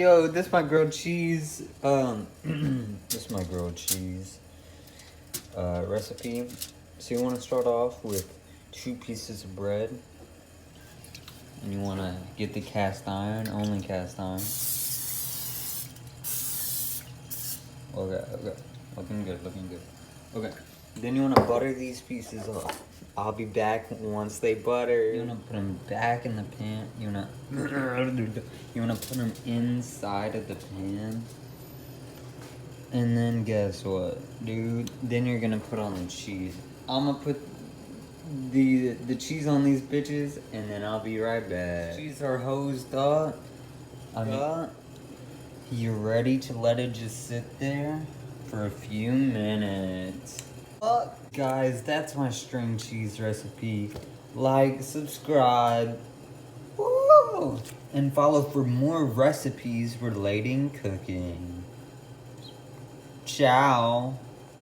Yo, this my grilled cheese. This my grilled cheese recipe. So you want to start off with 2 pieces of bread, and you want to get the cast iron, only cast iron. Okay, looking good. Okay, then you want to butter these pieces up. I'll be back once they butter. You want to put them back in the pan. You want to put them inside of the pan. And then guess what, dude? Then you're gonna put on the cheese. I'm gonna put the cheese on these bitches, and then I'll be right back. Cheese are hosed up. You ready to let it just sit there for a few minutes? Guys, that's my string cheese recipe. Like, subscribe, woo! And follow for more recipes relating cooking. Ciao.